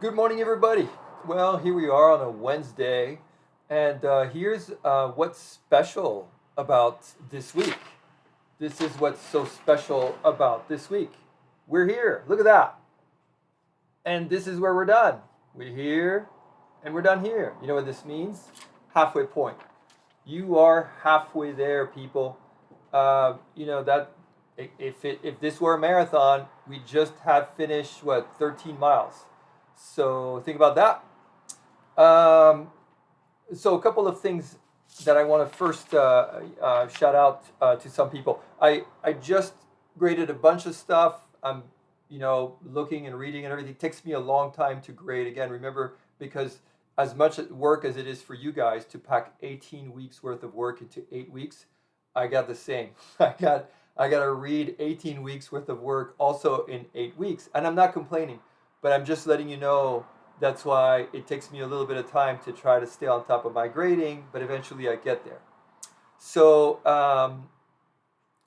Good morning, everybody. Well, here we are on a Wednesday, and here's what's special about this week. This is what's so special about this week. We're here. Look at that. And this is where we're done. We're here, and we're done here. You know what this means? Halfway point. You are halfway there, people. You know that if this were a marathon, we just have finished what 13 miles. So think about that. So a couple of things that I want to first shout out to some people. I just graded a bunch of stuff. I'm looking and reading and everything. It takes me a long time to grade. Again, remember, because as much work as it is for you guys to pack 18 weeks worth of work into 8 weeks, I got the same. I got to read 18 weeks worth of work also in 8 weeks, and I'm not complaining, but I'm just letting you know that's why it takes me a little bit of time to try to stay on top of my grading, but eventually I get there. So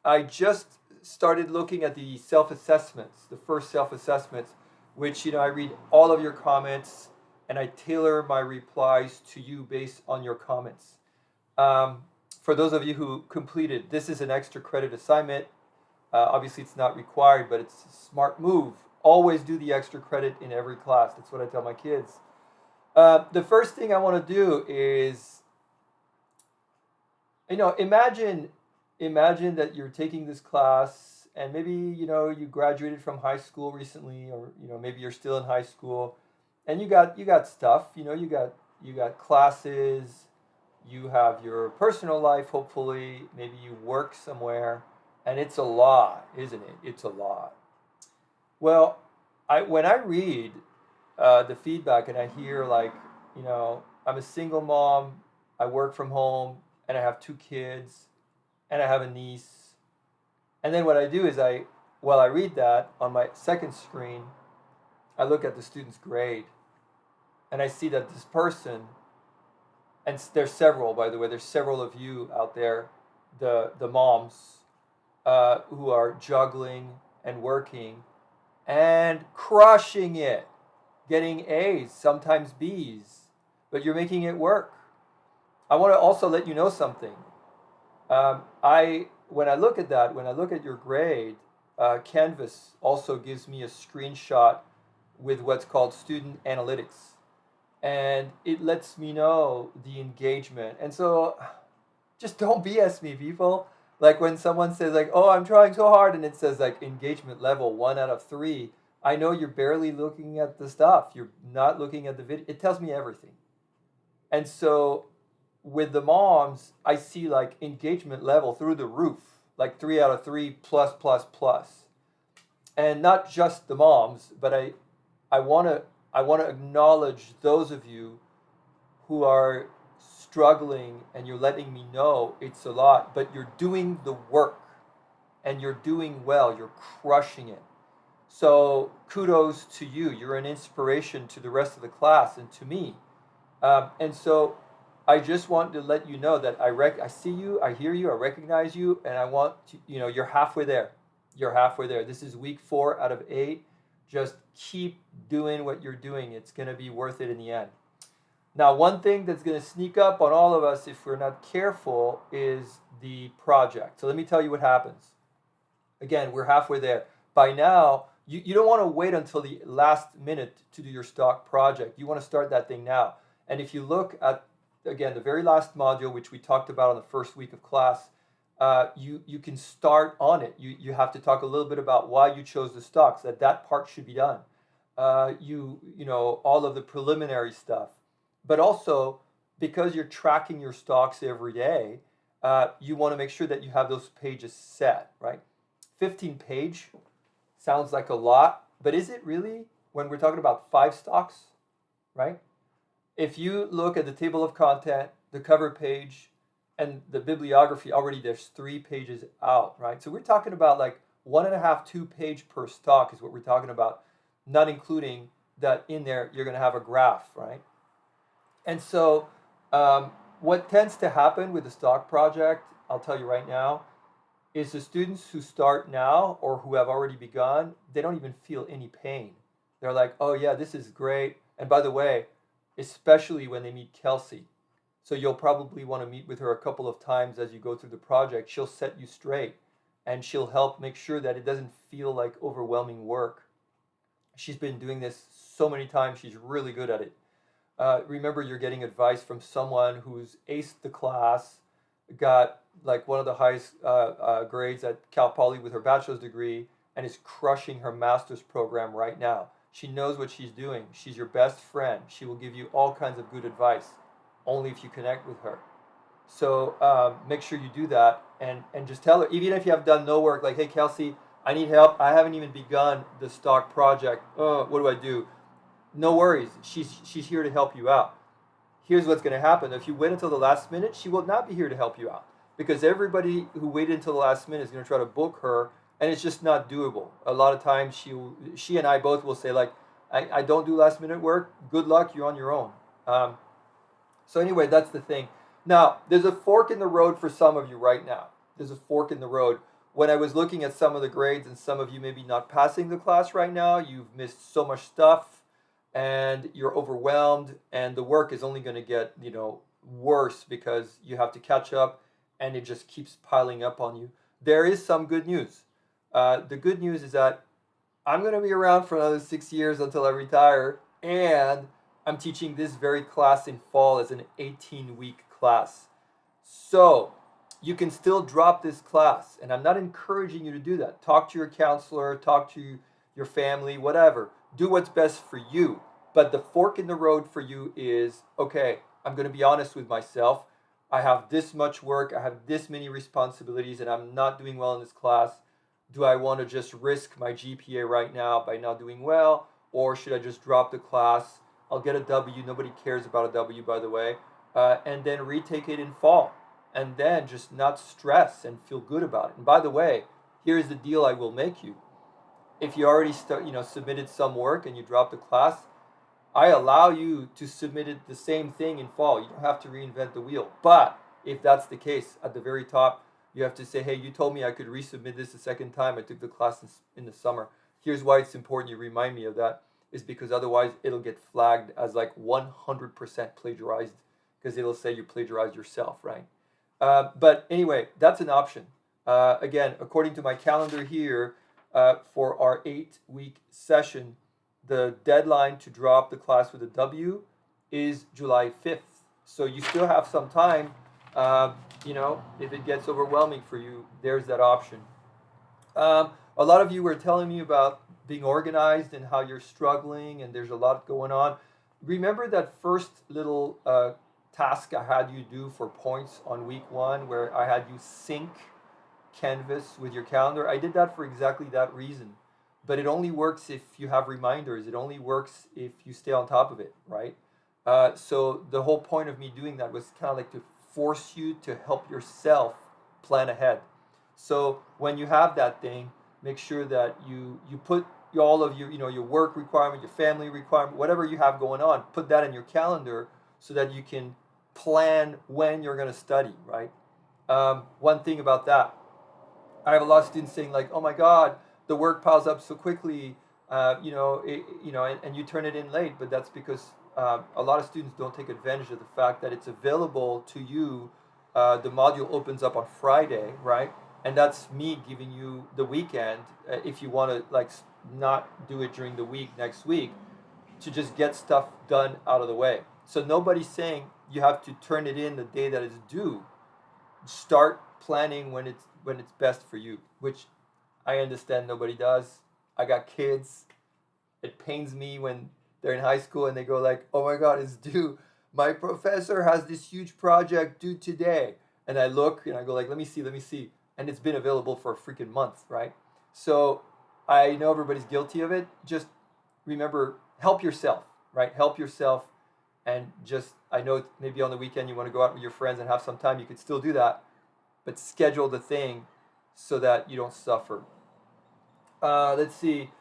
I just started looking at the self-assessments, the first self-assessments, which I read all of your comments and I tailor my replies to you based on your comments. Um, for those of you who completed, this is an extra credit assignment. Obviously, it's not required, but it's a smart move. Always do the extra credit in every class. That's what I tell my kids. The first thing I want to do is, imagine that you're taking this class, and maybe you graduated from high school recently, or maybe you're still in high school, and you got stuff. You got classes. You have your personal life. Hopefully, maybe you work somewhere, and it's a lot, isn't it? It's a lot. Well, when I read the feedback and I hear like, I'm a single mom, I work from home, and I have two kids, and I have a niece, and then what I do is while I read that on my second screen, I look at the student's grade, and I see that this person, and there's several, by the way, there's several of you out there, the moms who are juggling and working and crushing it, getting A's, sometimes B's, but you're making it work. I want to also let you know something. I when I look at that, when I look at your grade, Canvas also gives me a screenshot with what's called student analytics, and it lets me know the engagement. And so just don't BS me, people. Like when someone says like, "Oh, I'm trying so hard," and it says like engagement level 1 out of 3, I know you're barely looking at the stuff. You're not looking at the video. It tells me everything. And so with the moms, I see like engagement level through the roof, like 3 out of 3 plus plus plus, and not just the moms, but I want to I want to acknowledge those of you who are struggling, and you're letting me know it's a lot, but you're doing the work and you're doing well, you're crushing it. So kudos to you. You're an inspiration to the rest of the class and to me. And so I just want to let you know that I see you, I hear you, I recognize you, and I want to, you're halfway there. You're halfway there. This is week 4 out of 8. Just keep doing what you're doing. It's going to be worth it in the end. Now, one thing that's going to sneak up on all of us if we're not careful is the project. So let me tell you what happens. Again, we're halfway there. By now, you don't want to wait until the last minute to do your stock project. You want to start that thing now. And if you look at, again, the very last module, which we talked about on the first week of class, you can start on it. You have to talk a little bit about why you chose the stocks, that part should be done. All of the preliminary stuff. But also, because you're tracking your stocks every day, you want to make sure that you have those pages set, right? 15-page sounds like a lot, but is it really when we're talking about 5 stocks, right? If you look at the table of content, the cover page, and the bibliography, already there's 3 pages out, right? So we're talking about like 1.5, 2 page per stock is what we're talking about, not including that in there you're going to have a graph, right? And so, what tends to happen with the stock project, I'll tell you right now, is the students who start now or who have already begun, they don't even feel any pain. They're like, oh yeah, this is great. And by the way, especially when they meet Kelsey. So you'll probably want to meet with her a couple of times as you go through the project. She'll set you straight and she'll help make sure that it doesn't feel like overwhelming work. She's been doing this so many times, she's really good at it. Remember, you're getting advice from someone who's aced the class, got like one of the highest grades at Cal Poly with her bachelor's degree, and is crushing her master's program right now. She knows what she's doing. She's your best friend. She will give you all kinds of good advice, only if you connect with her. So make sure you do that, and just tell her, even if you have done no work, like, hey, Kelsey, I need help. I haven't even begun the stock project. Oh, what do I do? No worries. She's here to help you out. Here's what's going to happen. If you wait until the last minute, she will not be here to help you out, because everybody who waited until the last minute is going to try to book her, and it's just not doable. A lot of times she and I both will say, like, I don't do last minute work. Good luck. You're on your own. So anyway, that's the thing. Now, there's a fork in the road for some of you right now. There's a fork in the road. When I was looking at some of the grades, and some of you maybe not passing the class right now, you've missed so much stuff and you're overwhelmed, and the work is only going to get, worse because you have to catch up and it just keeps piling up on you. There is some good news. The good news is that I'm going to be around for another 6 years until I retire, and I'm teaching this very class in fall as an 18-week class. So you can still drop this class, and I'm not encouraging you to do that. Talk to your counselor, talk to your family, whatever. Do what's best for you. But the fork in the road for you is, okay, I'm going to be honest with myself. I have this much work, I have this many responsibilities, and I'm not doing well in this class. Do I want to just risk my GPA right now by not doing well, or should I just drop the class? I'll get a W. Nobody cares about a W, by the way. And then retake it in fall. And then just not stress and feel good about it. And by the way, here's the deal I will make you. If you already submitted some work and you dropped the class, I allow you to submit it the same thing in fall. You don't have to reinvent the wheel. But if that's the case, at the very top, you have to say, hey, you told me I could resubmit this a second time. I took the class in the summer. Here's why it's important you remind me of that, is because otherwise it'll get flagged as like 100% plagiarized, because it'll say you plagiarized yourself, right? But anyway, that's an option. Again, according to my calendar here, for our 8-week session, the deadline to drop the class with a W is July 5th. So you still have some time. If it gets overwhelming for you, there's that option. A lot of you were telling me about being organized and how you're struggling, and there's a lot going on. Remember that first little task I had you do for points on week 1, where I had you sync Canvas with your calendar? I did that for exactly that reason. But it only works if you have reminders. It only works if you stay on top of it, right? So the whole point of me doing that was kind of like to force you to help yourself plan ahead. So when you have that thing, make sure that you put all of your work requirement, your family requirement, whatever you have going on, put that in your calendar so that you can plan when you're going to study, right? One thing about that, I have a lot of students saying like, "Oh my God, the work piles up so quickly," and you turn it in late. But that's because a lot of students don't take advantage of the fact that it's available to you. The module opens up on Friday, right? And that's me giving you the weekend, if you want to like not do it during the week next week, to just get stuff done out of the way. So nobody's saying you have to turn it in the day that it's due. Start planning when it's best for you, which I understand nobody does. I got kids. It pains me when they're in high school and they go like, "Oh my God, it's due. My professor has this huge project due today." And I look and I go like, let me see. And it's been available for a freaking month, right? So I know everybody's guilty of it. Just remember, help yourself, right? Help yourself, and just, I know maybe on the weekend you want to go out with your friends and have some time. You could still do that, but schedule the thing so that you don't suffer. Let's see.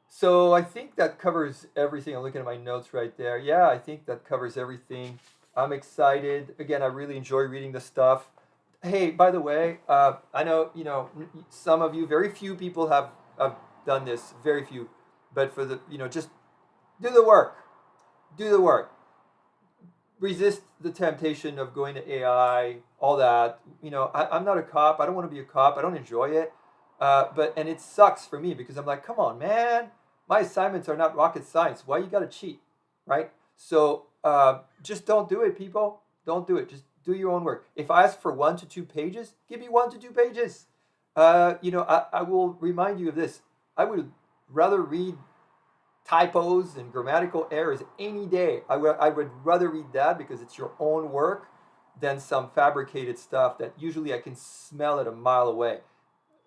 So I think that covers everything. I'm looking at my notes right there. Yeah, I think that covers everything. I'm excited. Again, I really enjoy reading the stuff. Hey, by the way, I know, some of you, very few people have done this, very few. But for the, just do the work. do the work. Resist the temptation of going to AI, all that. I'm not a cop. I don't want to be a cop. I don't enjoy it. And it sucks for me because I'm like, come on, man. My assignments are not rocket science. Why you got to cheat, right? So just don't do it, people. Don't do it. Just do your own work. If I ask for 1 to 2 pages, give me 1 to 2 pages. I will remind you of this. I would rather read typos and grammatical errors any day. I would rather read that because it's your own work than some fabricated stuff that usually I can smell it a mile away.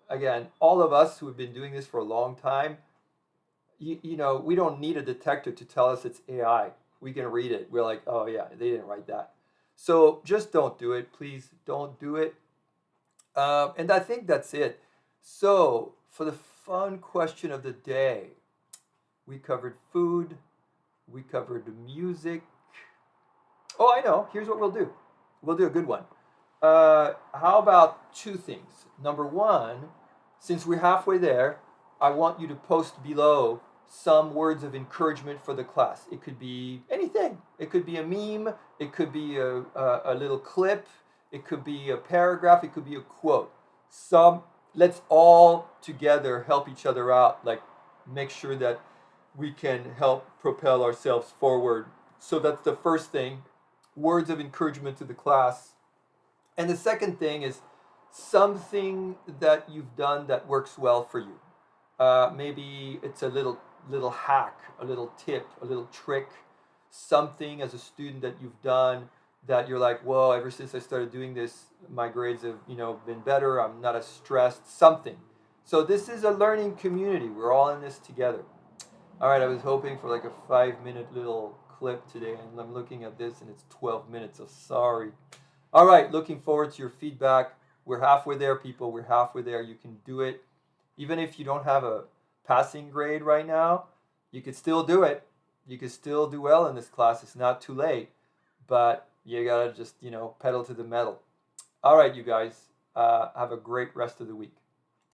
Again, all of us who have been doing this for a long time, we don't need a detective to tell us it's AI. We can read it. We're like, oh yeah, they didn't write that. So just don't do it. Please don't do it. And I think that's it. So for the fun question of the day, we covered food, we covered music. Oh, I know. Here's what we'll do. We'll do a good one. How about 2 things? Number one, since we're halfway there, I want you to post below some words of encouragement for the class. It could be anything. It could be a meme. It could be a little clip. It could be a paragraph. It could be a quote. Let's all together help each other out. Like, make sure that we can help propel ourselves forward. So that's the first thing, words of encouragement to the class. And the second thing is something that you've done that works well for you. Maybe it's a little hack, a little tip, a little trick, something as a student that you've done that you're like, whoa, ever since I started doing this, my grades have been better. I'm not as stressed. Something. So this is a learning community. We're all in this together. All right, I was hoping for like a 5-minute little clip today, and I'm looking at this and it's 12 minutes, so sorry. All right, looking forward to your feedback. We're halfway there, people. We're halfway there. You can do it. Even if you don't have a passing grade right now, you could still do it. You could still do well in this class. It's not too late, but you gotta just, pedal to the metal. All right, you guys, have a great rest of the week.